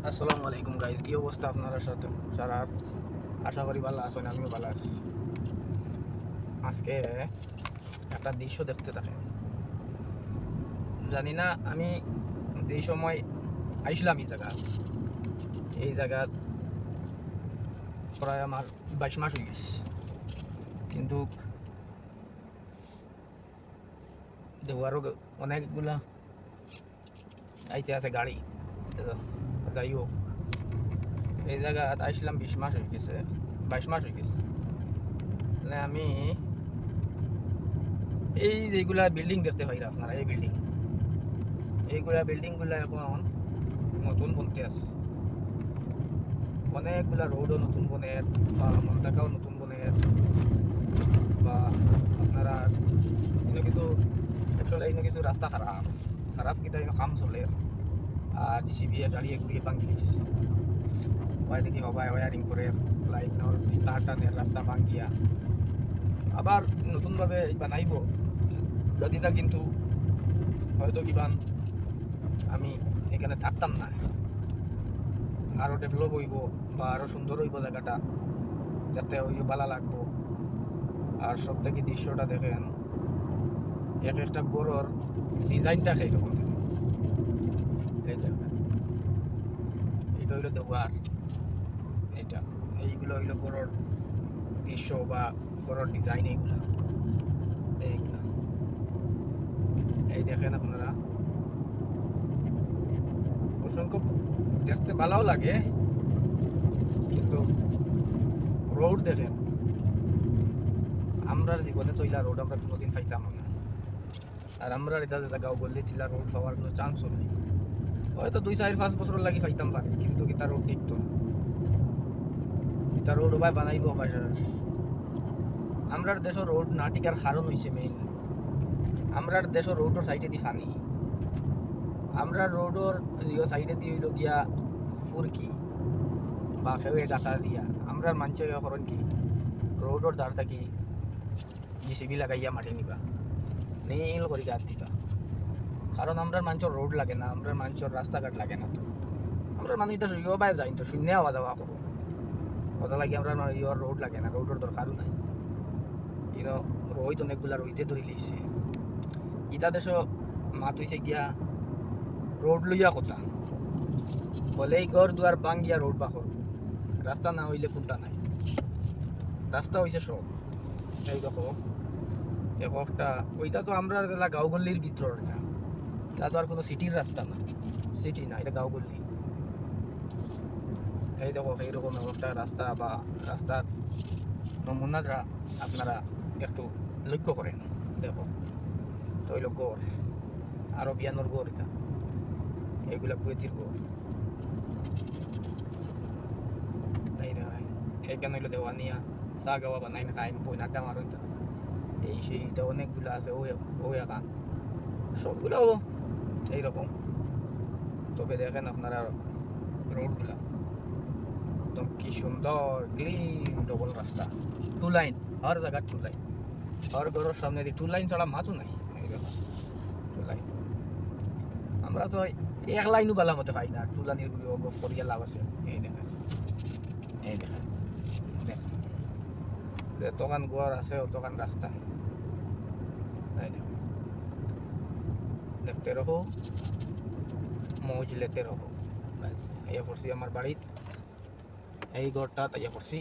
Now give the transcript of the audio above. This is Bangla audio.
আসসালামু আলাইকুম গাইজ, কি অবস্থা আপনারা সাথে সারা? আশা করি ভালো আছেন, আমিও ভালো আছি। আজকে একটা দৃশ্য দেখতে থাকেন। জানি না আমি এই সময় আইসলাম এই জায়গা প্রায় আমার 22 মাস হয়ে গেছে, কিন্তু দেওয়ারও অনেকগুলা আইতে আছে গাড়ি। তো যাই হোক, এই জায়গা আইসলাম 20 মাস হয়ে গেছে, 22 মাস হয়ে গেছে। মানে আমি এই যেগুলা বিল্ডিং দেখতে পাই আপনারা, এইগুলা বিল্ডিংগুলা এখন নতুন বনতে আছে। অনেকগুলা রোডও নতুন বনের, বা মন্তাকাও নতুন বনের, বা আপনারা কিছু অ্যাকচুয়ালি কিছু রাস্তা খারাপ খারাপ কিন্তু কাম চলে। আর জিসিবি গাড়িয়ে ঘুরিয়ে ভাঙিস ওয়াই দেখি হবাই ওয়ারিং করে লাইন তার টানের রাস্তা ভাঙিয়া আবার নতুনভাবে বানাইব যদিটা, কিন্তু হয়তো কিবান আমি এখানে থাকতাম না, আরও ডেভেলপ হইব বা আরও সুন্দর হইব জায়গাটা, যাতে ওই ভালো লাগবো। আর সব থেকে দৃশ্যটা দেখেন, এক একটা গরুর ডিজাইনটা সেইরকম। এই দেখেন, এটা হইলো দেওয়ার, এটা এইগুলো হইলো গরুর দৃশ্য বা গরুর ডিজাইন। এইগুলা এই দেখেন আপনারা, অসংখ্য দেখতে ভালোও লাগে, কিন্তু রোড দেখেন, আমরা জীবনে তো ইলা রোড আমরা কোনোদিন পাইতাম না। আর আমরা এটা গাঁও বললে টিলা রোড পাওয়ার কোনো চান্সও নেই। হয়তো 2-4-5 বছর লাগি পাইতাম পারে, কিন্তু এটা রোড টিকতো না। এটা রোড ভাই বানাইব ভাই। আমরার দেশের রোড না টিকার কারণ হইছে মেইন, আমরার দেশের রোডের সাইডে দি ফানি, আমরা রোডের সাইডে দিয়ে হইল গিয়া ফুরকি বা খেয়ে গাতা দিয়া আমরার মানুষ করেন কি রোডের দ্বার থাকি জিসিবি লাগাইয়া মাটি নিবা, নীল করে গাছ দিবা। কারণ আমরার মানুষের রোড লাগে না, আমরার মানুষের রাস্তাঘাট লাগে না। তো আমরা মানুষটা ইয়ে বাই যাই তো শূন্য আওয়া যাওয়া করবো, কথা লাগে আমরা ইয়র রোড লাগে না, রোডের দরকারও নাই। কিন্তু রোহিত অনেকগুলা রোহিতে ধরি লিয়েছে। ইটা দেশ মাত হইছে গিয়া রোড লইয়া কথা বলে, এই ঘর দুয়ার বাং গিয়া রোড বাকর, রাস্তা না হইলে কোনটা নাই। রাস্তা হইছে সব। এই দেখো একটা ওইটা তো আমরা গাঁও গল্লির ভিতর, এটা তো আর কোনো সিটির রাস্তা না, সিটি না, এটা গাঁও গল্লি। এই দেখো এইরকম একটা রাস্তা বা রাস্তার নমুনাটা আপনারা একটু লক্ষ্য করেন। দেখো তো হইল গড়, আরো বিয়ানোর গড়, এটা এগুলা কুয়েতির গড়। এই দেখেন এইখানে হইলো দেওয়ানিয়া চা গাওয়া বানাই না খাই বই নাড্ডা মারো, এই সেইটা অনেকগুলো আছে। ও একা সবগুলো এইরকম। তবে দেখেন আপনারা রোডগুলা একদম কি সুন্দর ক্লিন ডবল রাস্তা, 2 লাইন, হর জায়গা 2 লাইন, হর ঘরের সামনে দিয়ে 2 লাইন ছাড়া মাথু নাই। এই দেখো 2 লাইন, আমরা তো 1 লাইনও বালা মতে পাই না, 2 লাইনের করিয়া লাভ আছে। এই দেখেন, এই দেখেন যতখান ঘর আছে অতখান রাস্তা। এই দেখেন, দেখতে রহো মৌজ লেতে রহো। ব্যাস, আইয়া পড়ছি আমার বাড়িত, এই ঘরটা আইয়া পড়ছি।